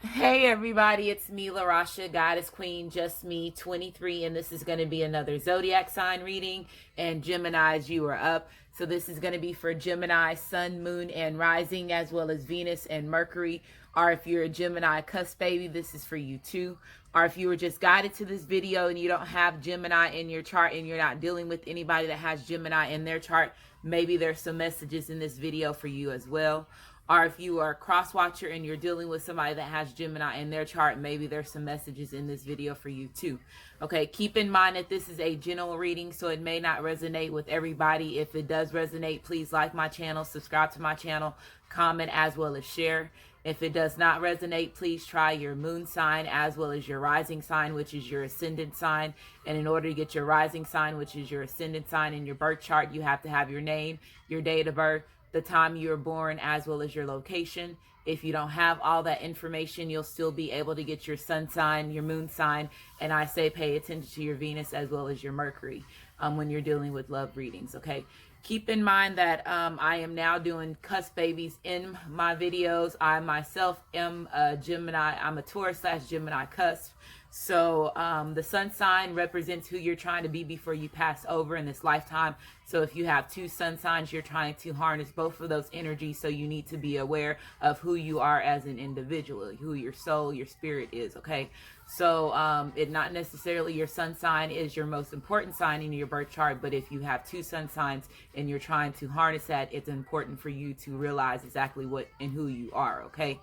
Hey everybody, it's me, LaRasha, Goddess Queen, just me, 23, and this is going to be another zodiac sign reading. And Geminis, you are up. So this is going to be for Gemini, Sun, Moon, and Rising, as well as Venus and Mercury. Or if you're a Gemini cusp baby, this is for you too. Or if you were just guided to this video and you don't have Gemini in your chart and you're not dealing with anybody that has Gemini in their chart, maybe there's some messages in this video for you as well. Or if you are a cross watcher and you're dealing with somebody that has Gemini in their chart, maybe there's some messages in this video for you too. Okay, keep in mind that this is a general reading, so it may not resonate with everybody. If it does resonate, please like my channel, subscribe to my channel, comment, as well as share. If it does not resonate, please try your moon sign as well as your rising sign, which is your ascendant sign. And in order to get your rising sign, which is your ascendant sign, in your birth chart, you have to have your name, your date of birth, the time you were born, as well as your location. If you don't have all that information, you'll still be able to get your sun sign, your moon sign, and I say pay attention to your Venus as well as your Mercury when you're dealing with love readings, okay? Keep in mind that I am now doing cusp babies in my videos. I myself am a Gemini. I'm a Taurus/Gemini cusp. So the sun sign represents who you're trying to be before you pass over in this lifetime. So if you have two sun signs, you're trying to harness both of those energies. So you need to be aware of who you are as an individual, who your soul, your spirit is, okay? So it not necessarily your sun sign is your most important sign in your birth chart, but if you have two sun signs and you're trying to harness that, it's important for you to realize exactly what and who you are, okay?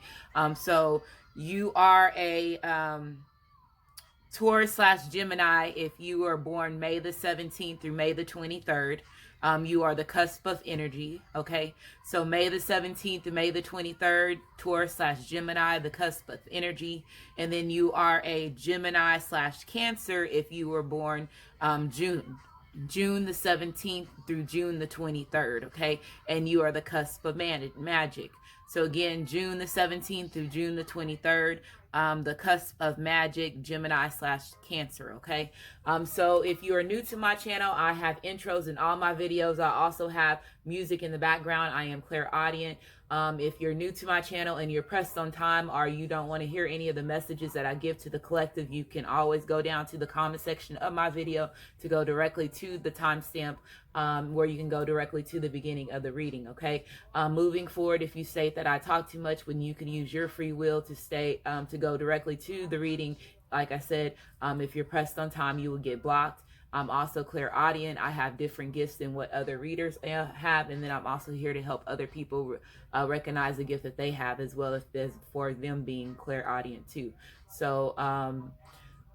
So you are a Taurus/Gemini. If you are born May the 17th through May the 23rd, you are the cusp of energy, okay? So May the 17th to May the 23rd, Taurus/Gemini, the cusp of energy. And then you are a Gemini/Cancer if you were born June the 17th through June the 23rd, okay? And you are the cusp of magic. So again, June the 17th through June the 23rd, the cusp of magic, Gemini/Cancer, okay? So if you are new to my channel, I have intros in all my videos. I also have music in the background. I am clairaudient. If you're new to my channel and you're pressed on time or you don't want to hear any of the messages that I give to the collective, you can always go down to the comment section of my video to go directly to the timestamp where you can go directly to the beginning of the reading, okay? Moving forward, if you state that I talk too much, when you can use your free will to stay to go directly to the reading, like I said, if you're pressed on time, you will get blocked. I'm also clairaudient. I have different gifts than what other readers have, and then I'm also here to help other people recognize the gift that they have, as well as for them being clairaudient too. So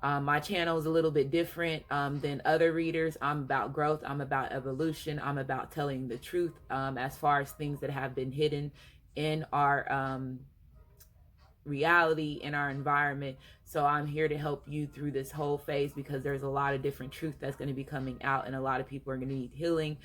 my channel is a little bit different than other readers. I'm about growth. I'm about evolution. I'm about telling the truth as far as things that have been hidden in our reality, in our environment. So I'm here to help you through this whole phase because there's a lot of different truth that's going to be coming out, and a lot of people are going to need healing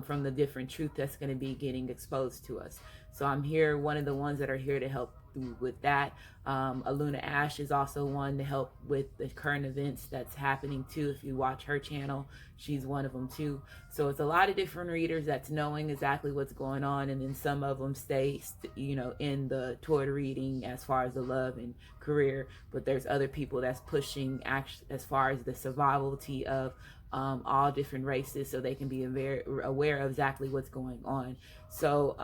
from the different truth that's going to be getting exposed to us. So I'm here, one of the ones that are here to help with that. Aluna Ash is also one to help with the current events that's happening too. If you watch her channel, she's one of them too. So it's a lot of different readers that's knowing exactly what's going on, and then some of them stay in the toward reading as far as the love and career, but there's other people that's pushing as far as the survivality of all different races, so they can be very aware of exactly what's going on. So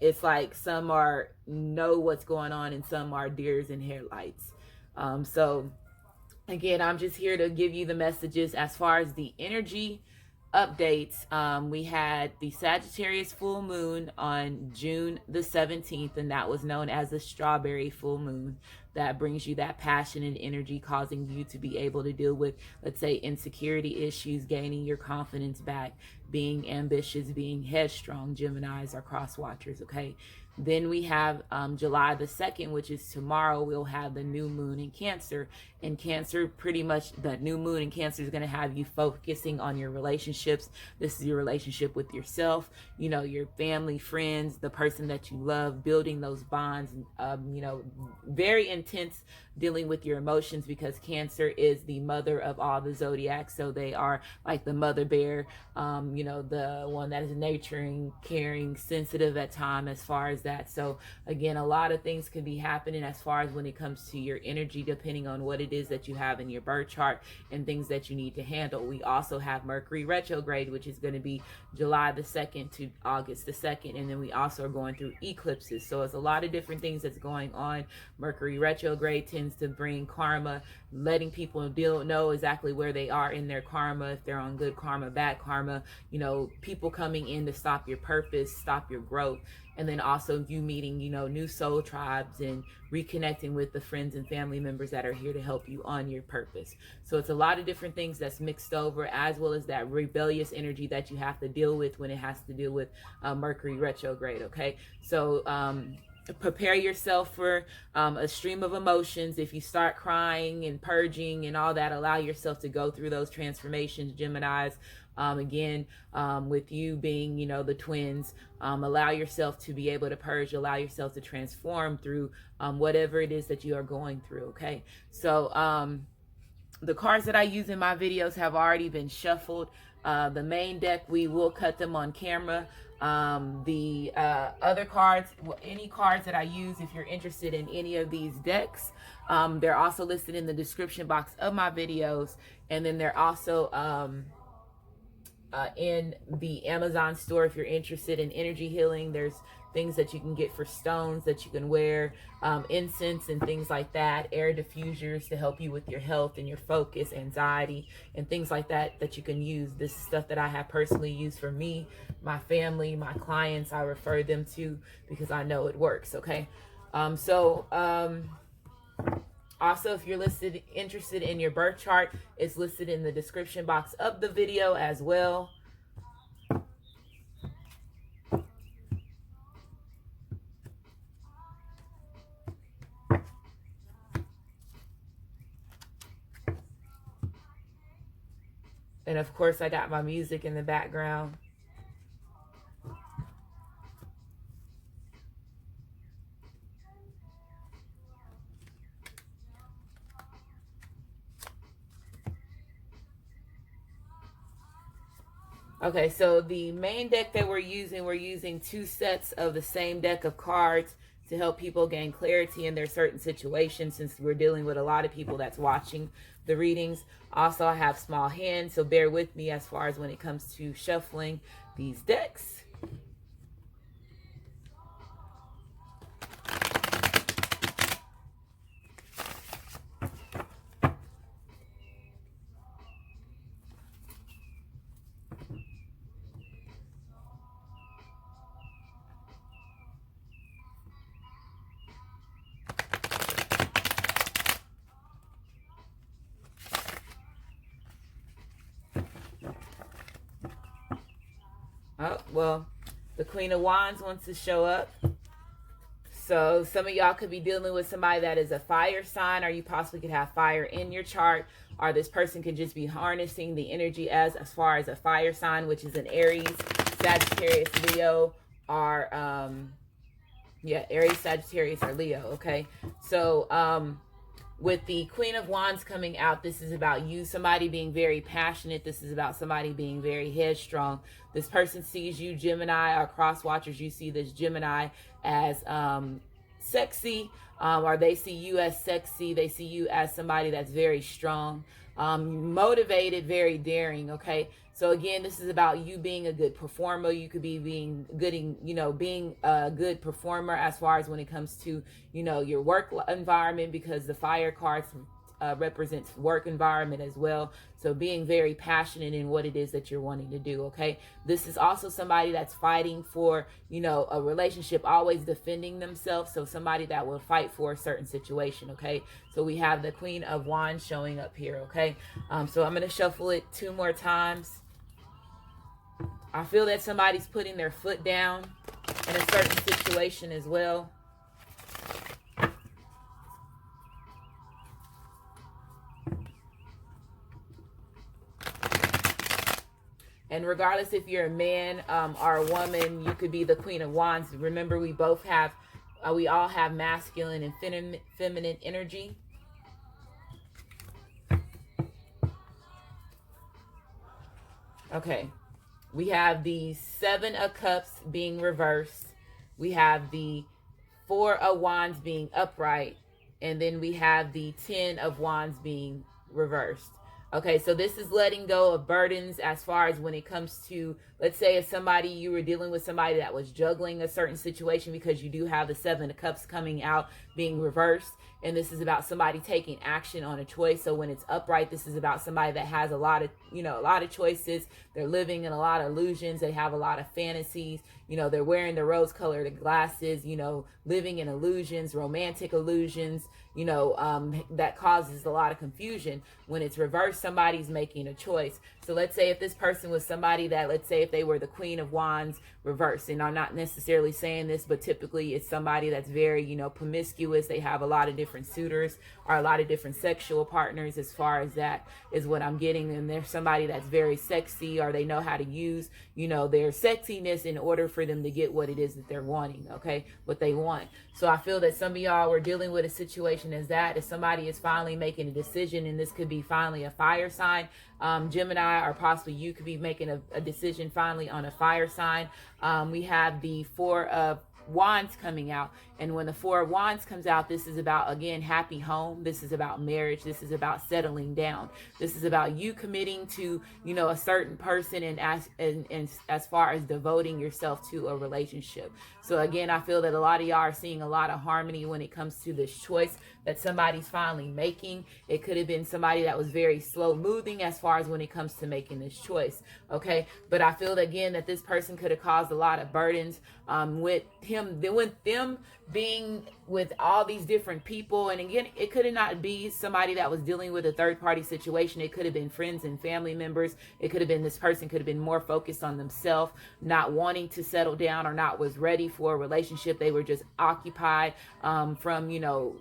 it's like some are know what's going on and some are deers in headlights. So again, I'm just here to give you the messages as far as the energy updates. We had the Sagittarius full moon on June the 17th, and that was known as the strawberry full moon. That brings you that passion and energy, causing you to be able to deal with, let's say, insecurity issues, gaining your confidence back, being ambitious, being headstrong. Geminis are cross watchers, okay? Then we have July the 2nd, which is tomorrow. We'll have the new moon in Cancer. And Cancer, pretty much the new moon in Cancer is going to have you focusing on your relationships. This is your relationship with yourself, your family, friends, the person that you love, building those bonds, very intense dealing with your emotions, because Cancer is the mother of all the zodiacs. So they are like the mother bear, the one that is nurturing, caring, sensitive at times as far as as that. So again, a lot of things can be happening as far as when it comes to your energy, depending on what it is that you have in your birth chart and things that you need to handle. We also have Mercury retrograde, which is going to be July the 2nd to August the 2nd. And then we also are going through eclipses. So it's a lot of different things that's going on. Mercury retrograde tends to bring karma, letting people know exactly where they are in their karma, if they're on good karma, bad karma, you know, people coming in to stop your purpose, stop your growth. And then also you meeting, you know, new soul tribes and reconnecting with the friends and family members that are here to help you on your purpose. So it's a lot of different things that's mixed over, as well as that rebellious energy that you have to deal with when it has to deal with Mercury retrograde. Okay, so prepare yourself for a stream of emotions. If you start crying and purging and all that, allow yourself to go through those transformations, Geminis. Again, with you being, you know, the twins, allow yourself to be able to purge, allow yourself to transform through whatever it is that you are going through. Okay, so the cards that I use in my videos have already been shuffled. The main deck, we will cut them on camera. The other cards, any cards that I use, if you're interested in any of these decks, they're also listed in the description box of my videos. And then they're also in the Amazon store if you're interested in energy healing. There's things that you can get for stones that you can wear, incense and things like that, air diffusers to help you with your health and your focus, anxiety, and things like that that you can use. This is stuff that I have personally used for me, my family, my clients. I refer them to because I know it works. Okay, also, if you're interested in your birth chart, it's listed in the description box of the video as well. And of course, I got my music in the background. Okay, so the main deck that we're using 2 sets of the same deck of cards to help people gain clarity in their certain situations, since we're dealing with a lot of people that's watching the readings. Also, I have small hands, so bear with me as far as when it comes to shuffling these decks. Oh, well, the Queen of Wands wants to show up. So some of y'all could be dealing with somebody that is a fire sign, or you possibly could have fire in your chart, or this person could just be harnessing the energy as far as a fire sign, which is an Aries, Sagittarius, Leo, or Aries, Sagittarius, or Leo. Okay, so with the Queen of Wands coming out, this is about you, somebody being very passionate. This is about somebody being very headstrong. This person sees you, Gemini, or cross watchers, you see this Gemini as sexy, or they see you as sexy. They see you as somebody that's very strong, motivated, very daring. Okay, so again, this is about you being a good performer. You could be being a good performer as far as when it comes to, you know, your work environment, because the fire cards represents work environment as well. So being very passionate in what it is that you're wanting to do. Okay, this is also somebody that's fighting for, you know, a relationship, always defending themselves. So somebody that will fight for a certain situation. Okay, so we have the Queen of Wands showing up here. Okay, so I'm going to shuffle it 2 more times. I feel that somebody's putting their foot down in a certain situation as well. And regardless if you're a man or a woman, you could be the Queen of Wands. Remember, we all have masculine and feminine energy. Okay. We have the 7 of Cups being reversed. we have the Four of Wands being upright, and then we have the Ten of Wands being reversed. Okay, so this is letting go of burdens as far as when it comes to, let's say if somebody, you were dealing with somebody that was juggling a certain situation, because you do have the Seven of Cups coming out being reversed. And this is about somebody taking action on a choice. So when it's upright, this is about somebody that has a lot of, a lot of choices. They're living in a lot of illusions. They have a lot of fantasies. They're wearing the rose-colored glasses, living in illusions, romantic illusions, that causes a lot of confusion. When it's reversed, somebody's making a choice. So let's say if this person was somebody that, let's say if they were the Queen of Wands reversed, and I'm not necessarily saying this, but typically it's somebody that's very, promiscuous. They have a lot of different suitors or a lot of different sexual partners, as far as that is what I'm getting. And there's somebody that's very sexy, or they know how to use, their sexiness in order for them to get what it is that they're wanting, okay, what they want. So I feel that some of y'all were dealing with a situation as that, if somebody is finally making a decision, and this could be finally a fire sign, Gemini, or possibly you could be making a decision finally on a fire sign. We have the Four of Wands coming out, and when the Four of Wands comes out, this is about, again, happy home. This is about marriage. This is about settling down. This is about you committing to, a certain person, and as far as devoting yourself to a relationship. So again, I feel that a lot of y'all are seeing a lot of harmony when it comes to this choice that somebody's finally making. It could have been somebody that was very slow moving as far as when it comes to making this choice, okay? But I feel that, again, that this person could have caused a lot of burdens with them being with all these different people. And again, it could have not be somebody that was dealing with a third party situation. It could have been friends and family members. It could have been, this person could have been more focused on themselves, not wanting to settle down, or not was ready for a relationship. They were just occupied from,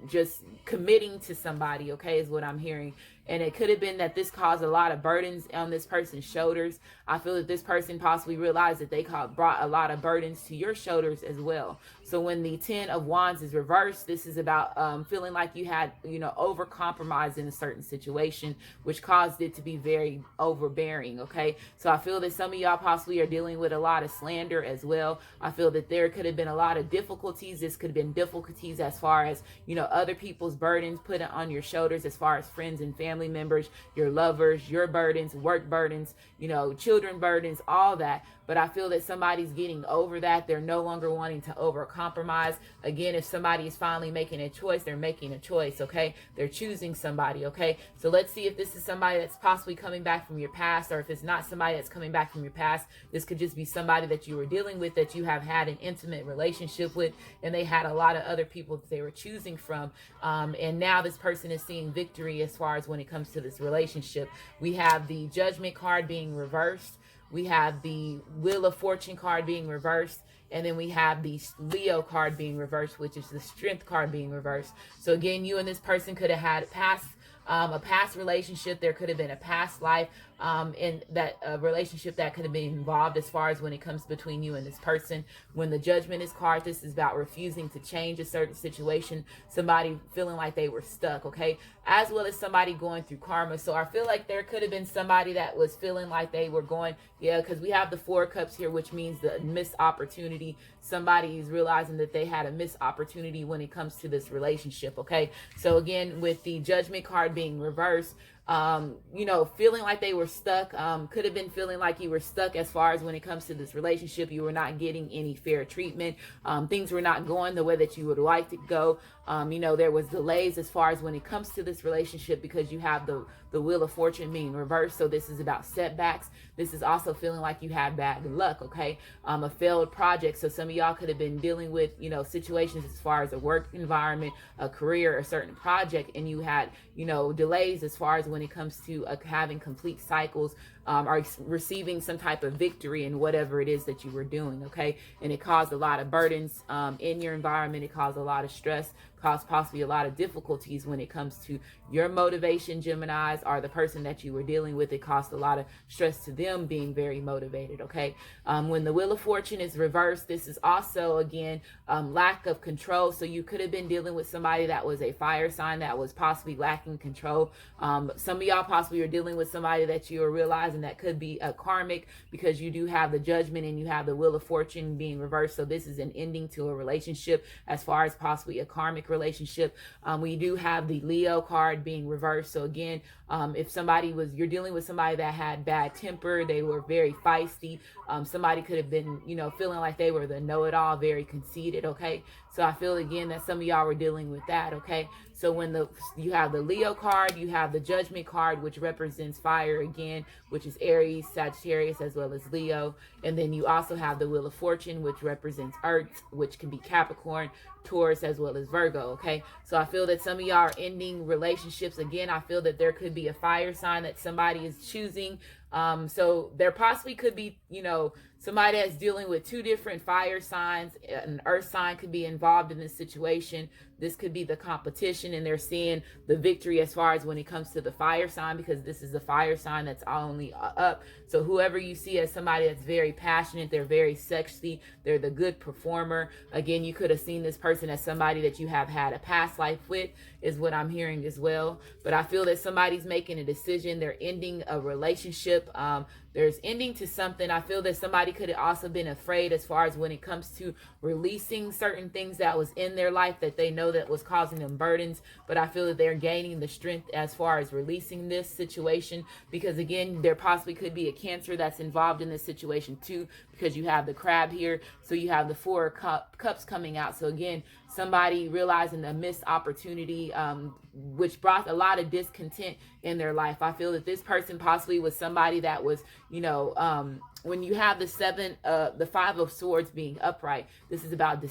just committing to somebody, okay, is what I'm hearing. And it could have been that this caused a lot of burdens on this person's shoulders. I feel that this person possibly realized that they brought a lot of burdens to your shoulders as well. So when the Ten of Wands is reversed, this is about feeling like you had, over compromised in a certain situation, which caused it to be very overbearing, okay? So I feel that some of y'all possibly are dealing with a lot of slander as well. I feel that there could have been a lot of difficulties. This could have been difficulties as far as, other people's burdens put on your shoulders, as far as friends and family members, your lovers, your burdens, work burdens, children burdens, all that. But I feel that somebody's getting over that. They're no longer wanting to over compromise. Again, if somebody is finally making a choice, they're making a choice, okay? They're choosing somebody, okay? So let's see if this is somebody that's possibly coming back from your past, or if it's not somebody that's coming back from your past, this could just be somebody that you were dealing with, that you have had an intimate relationship with, and they had a lot of other people that they were choosing from. And now this person is seeing victory as far as when it comes to this relationship. We have the Judgment card being reversed. We have the Wheel of Fortune card being reversed. And then we have the Leo card being reversed, which is the Strength card being reversed. So again, you and this person could have had a past relationship. There could have been a past life in that relationship that could have been involved, as far as when it comes between you and this person. When the Judgment is card, this is about refusing to change a certain situation, somebody feeling like they were stuck, okay, as well as somebody going through karma. So I feel like there could have been somebody that was feeling like they were going, because we have the Four of Cups here, which means the missed opportunity. Somebody is realizing that they had a missed opportunity when it comes to this relationship, okay? So again, with the Judgment card being reversed, feeling like they were stuck, could have been feeling like you were stuck as far as when it comes to this relationship. You were not getting any fair treatment. Things were not going the way that you would like to go. There was delays as far as when it comes to this relationship, because you have the Wheel of Fortune being reversed. So this is about setbacks. This is also feeling like you had bad luck, okay? A failed project. So some of y'all could have been dealing with, situations as far as a work environment, a career, a certain project, and you had, delays as far as when it comes to having complete cycles, or receiving some type of victory in whatever it is that you were doing, okay? And it caused a lot of burdens in your environment. It caused a lot of stress, caused possibly a lot of difficulties when it comes to your motivation, Geminis, or the person that you were dealing with. It caused a lot of stress to them being very motivated, okay? When the Wheel of Fortune is reversed, this is also, again, lack of control. So you could have been dealing with somebody that was a fire sign that was possibly lacking control. Some of y'all possibly are dealing with somebody that you are realizing realizing that could be a karmic, because you do have the judgment and you have the wheel of fortune being reversed. So this is an ending to a relationship, as far as possibly a karmic relationship. We do have the Leo card being reversed. So again, if you're dealing with somebody that had bad temper, they were very feisty. Somebody could have been, feeling like they were the know-it-all, very conceited. Okay. So I feel again that some of y'all were dealing with that. Okay. So when you have the Leo card, you have the Judgment card, which represents fire again, which is Aries, Sagittarius, as well as Leo. And then you also have the Wheel of Fortune, which represents Earth, which can be Capricorn, Taurus, as well as Virgo. Okay. So I feel that some of y'all are ending relationships. Again, I feel that there could be a fire sign that somebody is choosing. So there possibly could be, somebody that's dealing with two different fire signs. An earth sign could be involved in this situation. This could be the competition, and they're seeing the victory as far as when it comes to the fire sign, because this is the fire sign that's only up. So whoever you see as somebody that's very passionate, they're very sexy, they're the good performer. Again, you could have seen this person as somebody that you have had a past life with, is what I'm hearing as well. But I feel that somebody's making a decision. They're ending a relationship. There's ending to something. I feel that somebody could have also been afraid as far as when it comes to releasing certain things that was in their life that they know that was causing them burdens. But I feel that they're gaining the strength as far as releasing this situation, because again, there possibly could be a Cancer that's involved in this situation too, because you have the crab here. So you have the Four Cups coming out. So again, somebody realizing a missed opportunity, which brought a lot of discontent in their life. I feel that this person possibly was somebody that was, when you have the Five of Swords being upright, this is about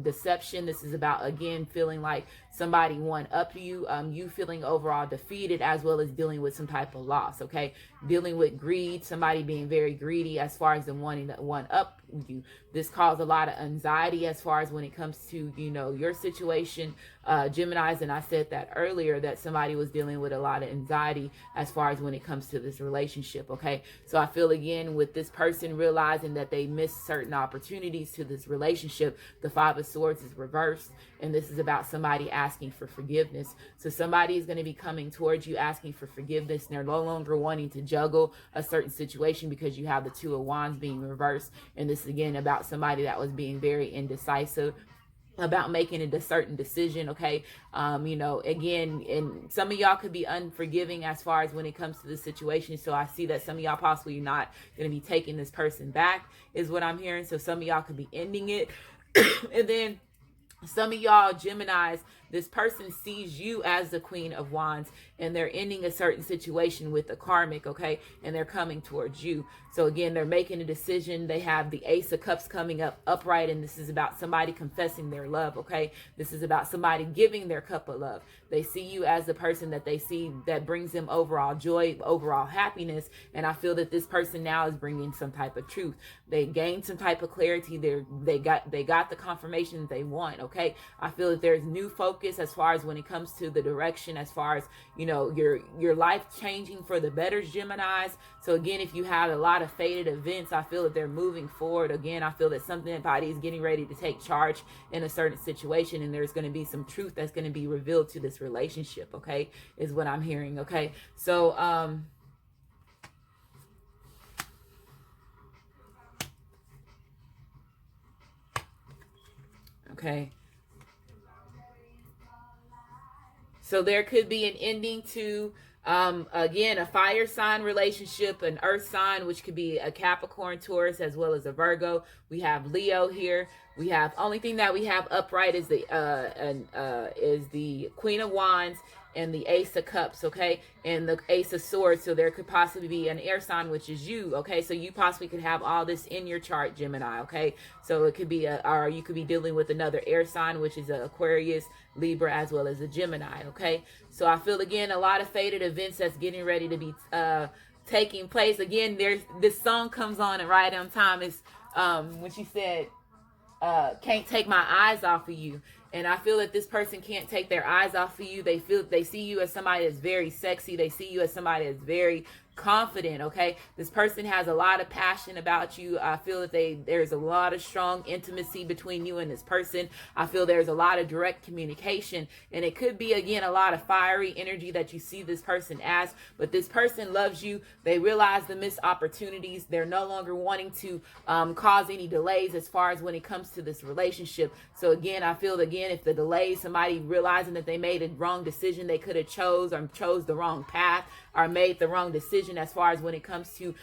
deception. This is about, again, feeling like somebody one up you, you feeling overall defeated, as well as dealing with some type of loss. Okay. Dealing with greed, somebody being very greedy as far as them wanting to one up you. This caused a lot of anxiety as far as when it comes to, your situation, Geminis. And I said that earlier, that somebody was dealing with a lot of anxiety as far as when it comes to this relationship. Okay. So I feel again with this person realizing that they missed certain opportunities to this relationship, the Five of Swords is reversed. And this is about somebody asking for forgiveness. So somebody is going to be coming towards you asking for forgiveness, and they're no longer wanting to juggle a certain situation, because you have the Two of Wands being reversed. And this is again about somebody that was being very indecisive about making a certain decision. Okay. Again, and some of y'all could be unforgiving as far as when it comes to the situation. So I see that some of y'all possibly not going to be taking this person back, is what I'm hearing. So some of y'all could be ending it. And then some of y'all Geminis, this person sees you as the Queen of Wands, and they're ending a certain situation with the karmic. Okay. And they're coming towards you. So again, they're making a decision. They have the Ace of Cups coming up upright, and this is about somebody confessing their love. Okay. This is about somebody giving their cup of love. They see you as the person that they see that brings them overall joy, overall happiness. And I feel that this person now is bringing some type of truth. They gained some type of clarity. They got the confirmation they want. Okay. I feel that there's new focus as far as when it comes to the direction, as far as, your life changing for the better, Geminis. So again, if you have a lot of fated events, I feel that they're moving forward. Again, I feel that somebody is getting ready to take charge in a certain situation, and there's going to be some truth that's going to be revealed to this relationship. Okay, is what I'm hearing. Okay, so okay. So there could be an ending to, again, a fire sign relationship, an earth sign, which could be a Capricorn, Taurus, as well as a Virgo. We have Leo here. We have, only thing that we have upright is the Queen of Wands and the Ace of Cups, okay, and the Ace of Swords. So there could possibly be an air sign, which is you, okay. So you possibly could have all this in your chart, Gemini, okay. So it could be or you could be dealing with another air sign, which is an Aquarius, Libra, as well as a Gemini, okay. So I feel again a lot of fated events that's getting ready to be taking place. Again, there's this song comes on and right on time. Is when she said, can't take my eyes off of you. And I feel that this person can't take their eyes off of you. They see you as somebody that's very sexy. They see you as somebody that's very confident, okay? This person has a lot of passion about you. I feel that there's a lot of strong intimacy between you and this person. I feel there's a lot of direct communication, and it could be, again, a lot of fiery energy that you see this person as, but this person loves you. They realize the missed opportunities. They're no longer wanting to cause any delays as far as when it comes to this relationship. So again, I feel, again, if the delays, somebody realizing that they made a wrong decision, they could have chose the wrong path, or made the wrong decision as far as when it comes to,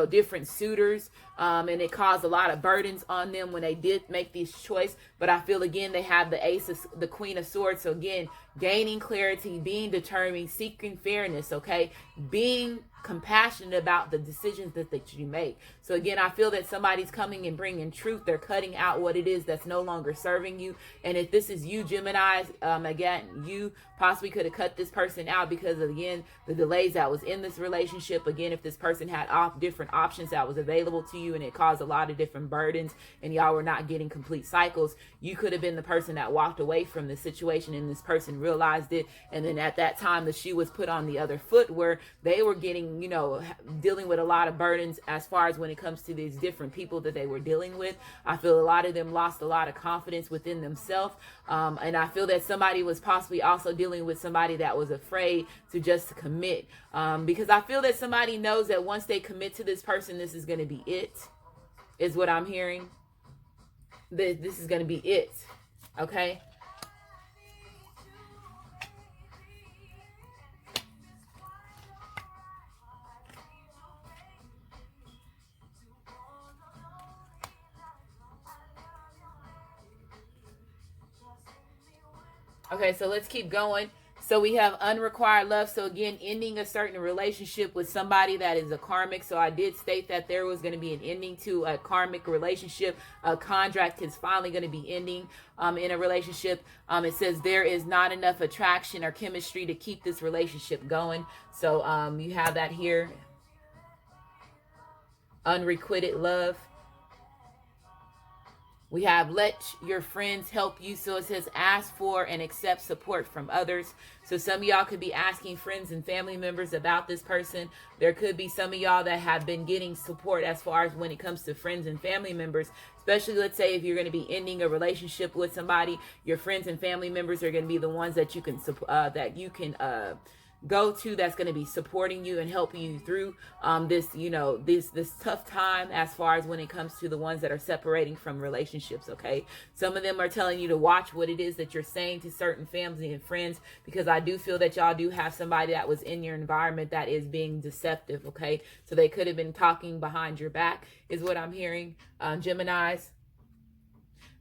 different suitors, and it caused a lot of burdens on them when they did make this choice. But I feel, again, they have the Queen of Swords. So again, gaining clarity, being determined, seeking fairness, okay, being compassionate about the decisions that you make. So again, I feel that somebody's coming and bringing truth. They're cutting out what it is that's no longer serving you. And if this is you, Gemini, again, you possibly could have cut this person out because of, again, the delays that was in this relationship. Again, if this person had different options that was available to you, and it caused a lot of different burdens, and y'all were not getting complete cycles, you could have been the person that walked away from the situation, and this person realized it. And then at that time, the shoe was put on the other foot, where they were getting, dealing with a lot of burdens as far as when it comes to these different people that they were dealing with. I feel a lot of them lost a lot of confidence within themselves. And I feel that somebody was possibly also dealing with somebody that was afraid to just commit. Because I feel that somebody knows that once they commit to this person, this is going to be it, is what I'm hearing. This is going to be it. Okay. Okay, so let's keep going. So we have unrequited love. So again, ending a certain relationship with somebody that is a karmic. So I did state that there was going to be an ending to a karmic relationship. A contract is finally going to be ending in a relationship. It says there is not enough attraction or chemistry to keep this relationship going. So you have that here. Unrequited love. We have let your friends help you. So it says ask for and accept support from others. So some of y'all could be asking friends and family members about this person. There could be some of y'all that have been getting support as far as when it comes to friends and family members. Especially, let's say, if you're going to be ending a relationship with somebody, your friends and family members are going to be the ones that you can go to, that's going to be supporting you and helping you through this tough time as far as when it comes to the ones that are separating from relationships. Okay, some of them are telling you to watch what it is that you're saying to certain family and friends, because I do feel that y'all do have somebody that was in your environment that is being deceptive. Okay, so they could have been talking behind your back, is what I'm hearing. Geminis.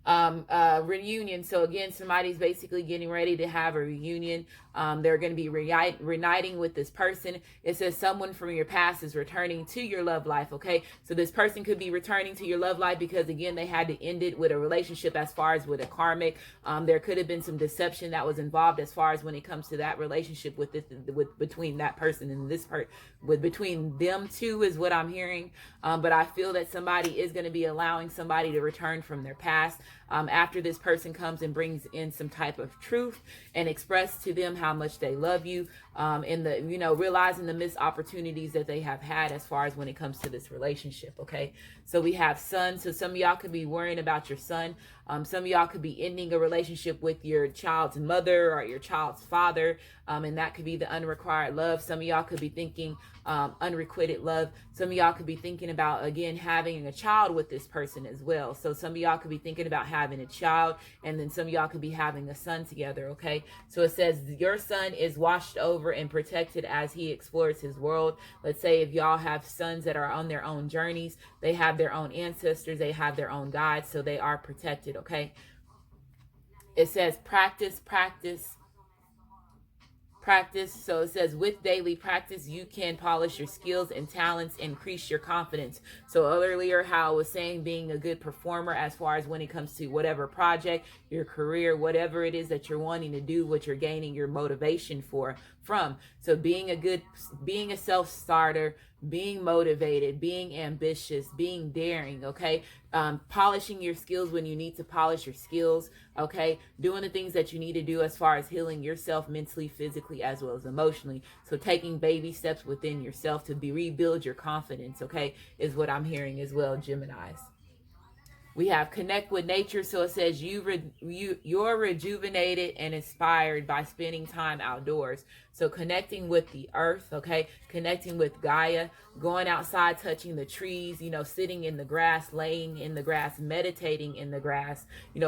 Reunion. So again, somebody's basically getting ready to have a reunion. They're going to be reuniting with this person. It says someone from your past is returning to your love life. Okay, so this person could be returning to your love life because, again, they had to end it with a relationship as far as with a karmic. There could have been some deception that was involved as far as when it comes to that relationship with between that person and this part, between them two, is what I'm hearing. But I feel that somebody is going to be allowing somebody to return from their past after this person comes and brings in some type of truth and express to them how much they love you, and realizing the missed opportunities that they have had as far as when it comes to this relationship. Okay, so we have son. So some of y'all could be worrying about your son. Some of y'all could be ending a relationship with your child's mother or your child's father, and that could be the unrequited love. Some of y'all could be thinking unrequited love. Some of y'all could be thinking about, again, having a child with this person as well. So some of y'all could be thinking about having a child, and then some of y'all could be having a son together. Okay, so it says your son is watched over and protected as he explores his world. Let's say if y'all have sons that are on their own journeys, they have their own ancestors, they have their own guides, so they are protected. Okay, it says practice. So it says with daily practice, you can polish your skills and talents, increase your confidence. So earlier, how I was saying being a good performer as far as when it comes to whatever project, your career, whatever it is that you're wanting to do, what you're gaining your motivation from. So being a self-starter, being motivated, being ambitious, being daring, okay? Polishing your skills when you need to polish your skills, okay? Doing the things that you need to do as far as healing yourself mentally, physically, as well as emotionally. So taking baby steps within yourself to rebuild your confidence, okay, is what I'm hearing as well, Geminis. We have connect with nature. So it says you're rejuvenated and inspired by spending time outdoors. So connecting with the earth, okay? Connecting with Gaia, going outside, touching the trees, sitting in the grass, laying in the grass, meditating in the grass,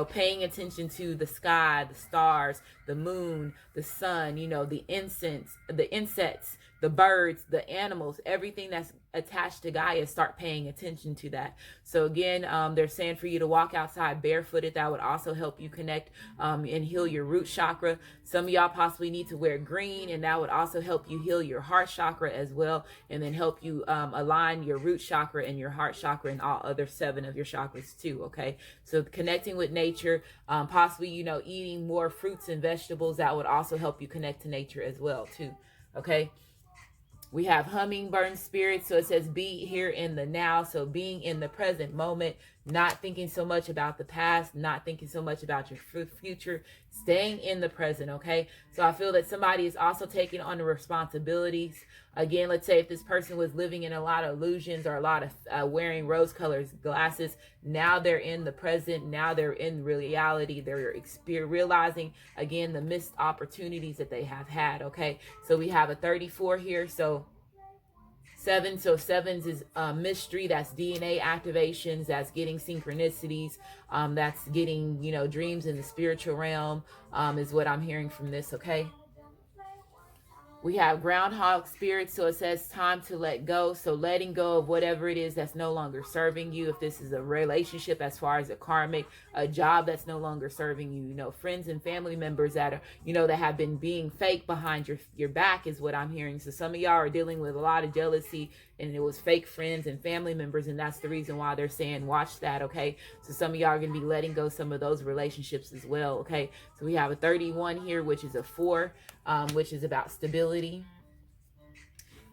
paying attention to the sky, the stars, the moon, the sun, the insects, the birds, the animals, everything that's attached to Gaia, start paying attention to that. So again, they're saying for you to walk outside barefooted. That would also help you connect and heal your root chakra. Some of y'all possibly need to wear green, and that would also help you heal your heart chakra as well, and then help you align your root chakra and your heart chakra and all other 7 of your chakras too, okay? So connecting with nature, possibly, eating more fruits and vegetables, that would also help you connect to nature as well too, okay? We have hummingbird spirit. So it says be here in the now. So being in the present moment, not thinking so much about the past, not thinking so much about your future, staying in the present, okay? So I feel that somebody is also taking on the responsibilities. Again, let's say if this person was living in a lot of illusions or a lot of wearing rose-colored glasses, now they're in the present, now they're in reality, they're realizing, again, the missed opportunities that they have had, okay? So we have a 34 here, so 7, so 7s is mystery, that's DNA activations, that's getting synchronicities, that's getting, dreams in the spiritual realm, is what I'm hearing from this, okay? We have groundhog spirit, so it says time to let go. So letting go of whatever it is that's no longer serving you. If this is a relationship as far as a karmic, a job that's no longer serving you, friends and family members that are, that have been being fake behind your back is what I'm hearing. So some of y'all are dealing with a lot of jealousy, and it was fake friends and family members, and that's the reason why they're saying watch that, okay? So some of y'all are going to be letting go some of those relationships as well, okay? So we have a 31 here, which is a 4, which is about stability.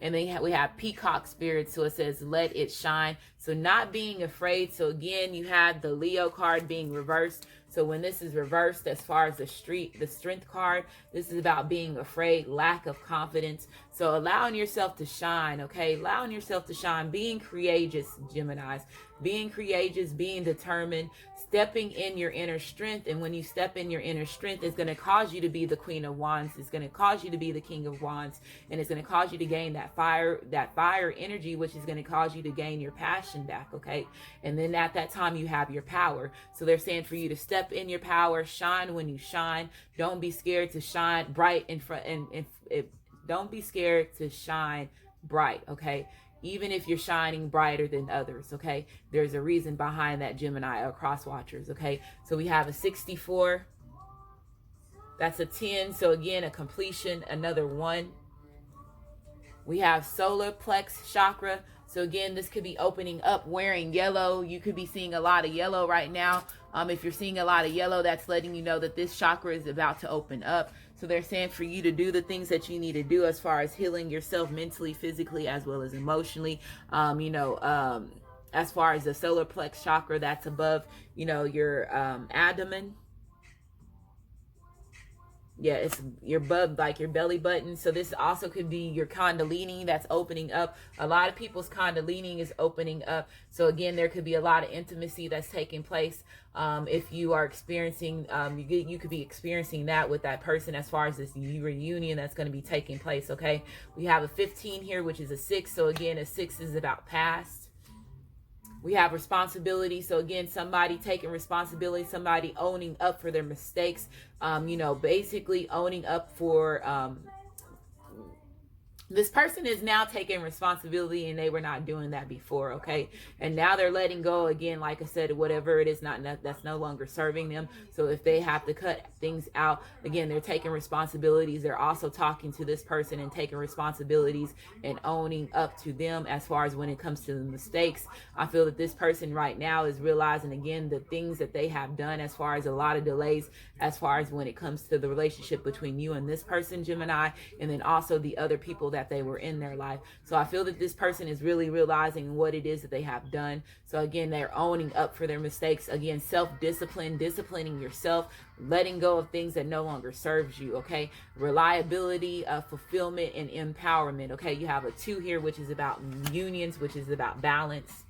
And then we have peacock spirit, so it says let it shine. So not being afraid. So again, you have the Leo card being reversed. So when this is reversed, as far as the strength card, this is about being afraid, lack of confidence. So allowing yourself to shine, okay? Allowing yourself to shine, being courageous, Geminis, being courageous, being determined, stepping in your inner strength. And when you step in your inner strength, it's going to cause you to be the Queen of Wands. It's going to cause you to be the King of Wands. And it's going to cause you to gain that fire energy, which is going to cause you to gain your passion back, okay? And then at that time, you have your power. So they're saying for you to step in your power, shine when you shine. Don't be scared to shine bright in front, and don't be scared to shine bright, okay? Even if you're shining brighter than others, okay? There's a reason behind that, Gemini or cross watchers, okay? So we have a 64. That's a 10. So again, a completion, another 1. We have solar plex chakra. So again, this could be opening up, wearing yellow. You could be seeing a lot of yellow right now. If you're seeing a lot of yellow, that's letting you know that this chakra is about to open up. So they're saying for you to do the things that you need to do as far as healing yourself mentally, physically, as well as emotionally. As far as the solar plex chakra, that's above, your abdomen. Yeah, it's your like your belly button. So this also could be your kundalini that's opening up. A lot of people's kundalini is opening up. So again, there could be a lot of intimacy that's taking place. If you are experiencing, you could be experiencing that with that person as far as this reunion that's going to be taking place, okay? We have a 15 here, which is a 6. So again, a 6 is about past. We have responsibility. So again, somebody taking responsibility, somebody owning up for their mistakes, basically owning up for, this person is now taking responsibility, and they were not doing that before, okay? And now they're letting go again, like I said, whatever it is, that's no longer serving them. So if they have to cut things out, again, they're taking responsibilities. They're also talking to this person and taking responsibilities and owning up to them as far as when it comes to the mistakes. I feel that this person right now is realizing, again, the things that they have done as far as a lot of delays, as far as when it comes to the relationship between you and this person, Gemini, and then also the other people that that they were in their life. So I feel that this person is really realizing what it is that they have done. So again, they're owning up for their mistakes. Again, self-discipline, disciplining yourself, letting go of things that no longer serves you, okay? Reliability, fulfillment, and empowerment, okay? You have a 2 here, which is about unions, which is about balance.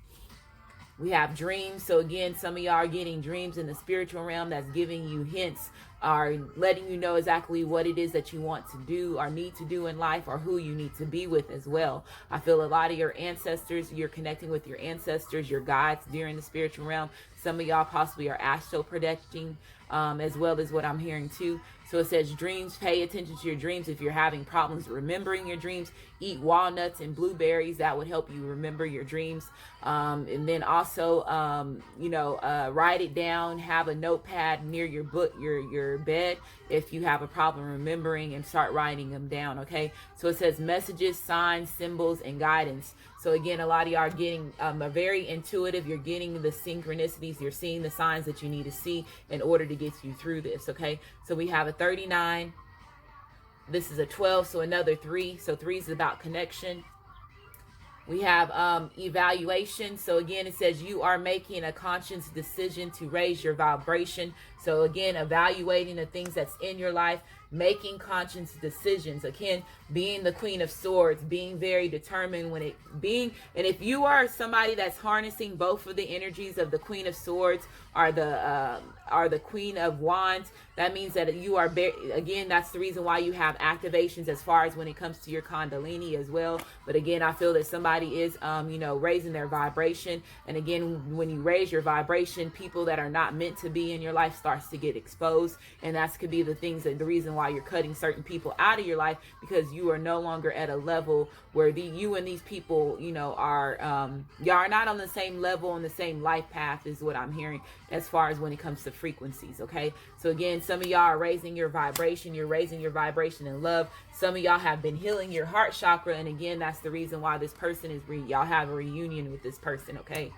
We have dreams. So again, some of y'all are getting dreams in the spiritual realm that's giving you hints, are letting you know exactly what it is that you want to do or need to do in life, or who you need to be with as well. I feel a lot of your ancestors, you're connecting with your ancestors, your guides during the spiritual realm. Some of y'all possibly are astral projecting, as well as what I'm hearing too. So it says dreams, pay attention to your dreams. If you're having problems remembering your dreams, eat walnuts and blueberries. That would help you remember your dreams. And then also, write it down. Have a notepad near your book, your bed, if you have a problem remembering, and start writing them down, okay? So it says messages, signs, symbols, and guidance. So again, a lot of y'all are getting very intuitive. You're getting the synchronicities. You're seeing the signs that you need to see in order to get you through this, okay? So we have a 39. This is a 12, so another 3. So 3 is about connection. We have evaluation. So again, it says you are making a conscious decision to raise your vibration. So again, evaluating the things that's in your life, making conscious decisions. Again, being the Queen of Swords, being very determined and if you are somebody that's harnessing both of the energies of the Queen of Swords or the Queen of Wands, that means that you are again, that's the reason why you have activations as far as when it comes to your Kundalini as well. But again, I feel that somebody is raising their vibration. And again, when you raise your vibration, people that are not meant to be in your life starts to get exposed. And that could be the reason why you're cutting certain people out of your life, because you are no longer at a level where you and these people, y'all are not on the same level, on the same life path, is what I'm hearing as far as when it comes to frequencies, okay? So again, some of y'all are raising your vibration. You're raising your vibration in love. Some of y'all have been healing your heart chakra, and again, that's the reason why this person is y'all have a reunion with this person, okay?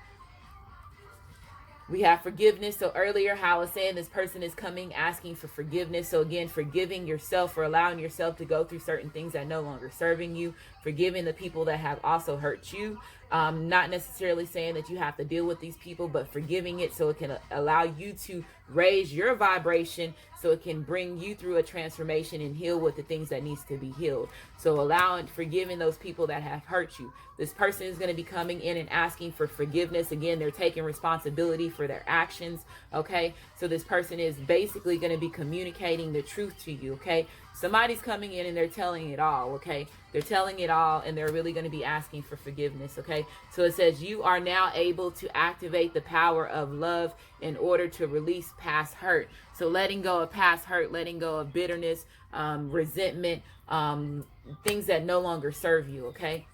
We have forgiveness. So earlier, how I was saying, this person is coming asking for forgiveness. So again, forgiving yourself for allowing yourself to go through certain things that no longer serving you, forgiving the people that have also hurt you. Not necessarily saying that you have to deal with these people, but forgiving it so it can allow you to raise your vibration, so it can bring you through a transformation and heal with the things that needs to be healed. So forgiving those people that have hurt you. This person is going to be coming in and asking for forgiveness. Again, they're taking responsibility for their actions, okay? So this person is basically going to be communicating the truth to you, okay? Somebody's coming in and they're telling it all, okay? They're telling it all, and they're really going to be asking for forgiveness, okay? So it says you are now able to activate the power of love in order to release past hurt. So letting go of past hurt, letting go of bitterness, resentment, things that no longer serve you, okay?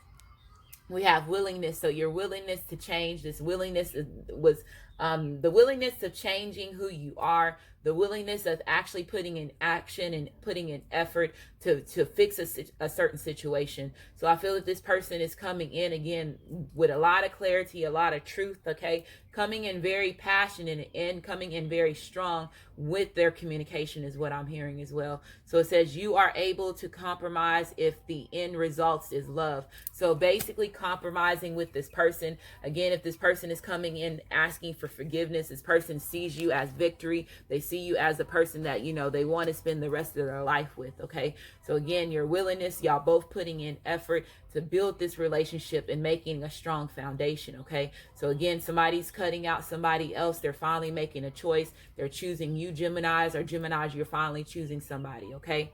We have willingness. So your willingness to change, this willingness was the willingness of changing who you are, the willingness of actually putting in action and putting in effort to fix a certain situation. So I feel that this person is coming in again with a lot of clarity, a lot of truth, okay? Coming in very passionate and coming in very strong with their communication is what I'm hearing as well. So it says you are able to compromise if the end results is love. So basically compromising with this person. Again, if this person is coming in asking for forgiveness, this person sees you as victory. They see you as a person that, they want to spend the rest of their life with, okay? So again, your willingness, y'all both putting in effort to build this relationship and making a strong foundation, okay? So again, somebody's cutting out somebody else. They're finally making a choice. They're choosing you, Geminis, or Geminis, you're finally choosing somebody, okay?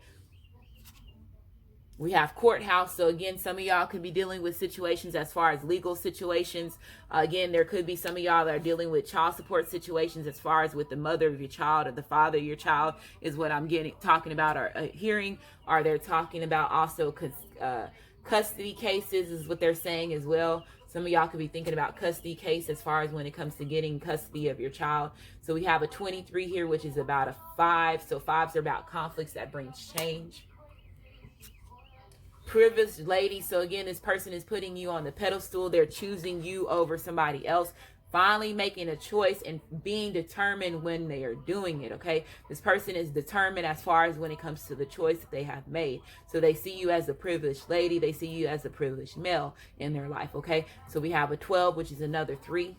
We have courthouse. So again, some of y'all could be dealing with situations as far as legal situations. Again, there could be some of y'all that are dealing with child support situations as far as with the mother of your child or the father of your child is what I'm talking about, or hearing, or they're talking about also custody cases is what they're saying as well. Some of y'all could be thinking about custody case as far as when it comes to getting custody of your child. So we have a 23 here, which is about a 5. So 5s are about conflicts that brings change. Privileged lady. So again, this person is putting you on the pedestal. They're choosing you over somebody else. finally making a choice and being determined when they are doing it, okay? This person is determined as far as when it comes to the choice that they have made. So they see you as a privileged lady. They see you as a privileged male in their life, okay? So we have a 12, which is another 3.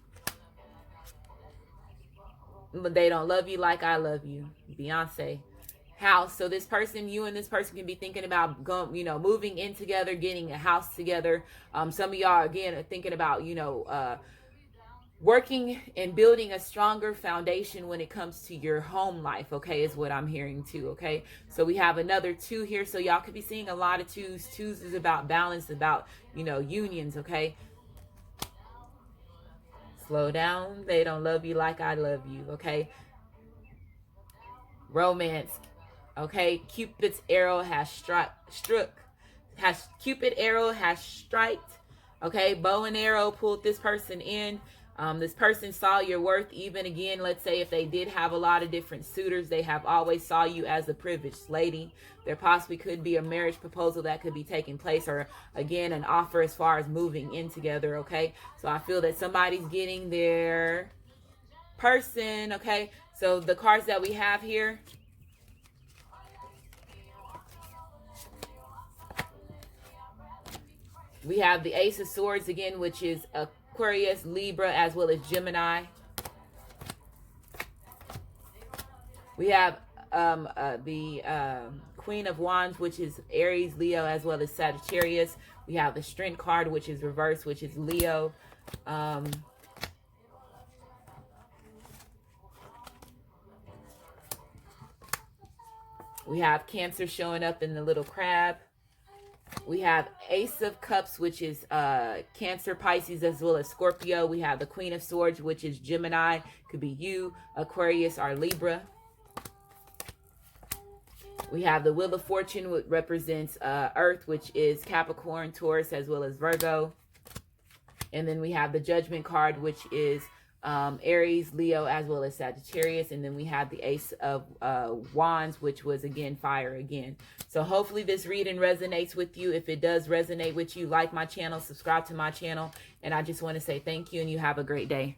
But they don't love you like I love you. Beyonce. House. So this person, you and this person can be thinking about going, moving in together, getting a house together. Some of y'all, again, are thinking about, working and building a stronger foundation when it comes to your home life, okay, is what I'm hearing too, okay? So we have another 2 here. So y'all could be seeing a lot of 2s. 2s is about balance, about, unions, okay? Slow down. They don't love you like I love you, okay? Romance, okay? Cupid's arrow has Cupid arrow has striked, okay? Bow and arrow pulled this person in. This person saw your worth. Even again, let's say if they did have a lot of different suitors, they have always saw you as a privileged lady. There possibly could be a marriage proposal that could be taking place, or again, an offer as far as moving in together, okay? So I feel that somebody's getting their person, okay? So the cards that we have here, we have the Ace of Swords again, which is Aquarius, Libra, as well as Gemini. We have the Queen of Wands, which is Aries, Leo, as well as Sagittarius. We have the Strength card, which is reversed, which is Leo. We have Cancer showing up in the little crab. We have Ace of Cups, which is Cancer, Pisces, as well as Scorpio. We have the Queen of Swords, which is Gemini. Could be you, Aquarius, or Libra. We have the Wheel of Fortune, which represents Earth, which is Capricorn, Taurus, as well as Virgo. And then we have the Judgment card, which is Aries, Leo, as well as Sagittarius. And then we have the Ace of Wands, which was, again, fire again. So hopefully this reading resonates with you. If it does resonate with you, like my channel, subscribe to my channel. And I just want to say thank you, and you have a great day.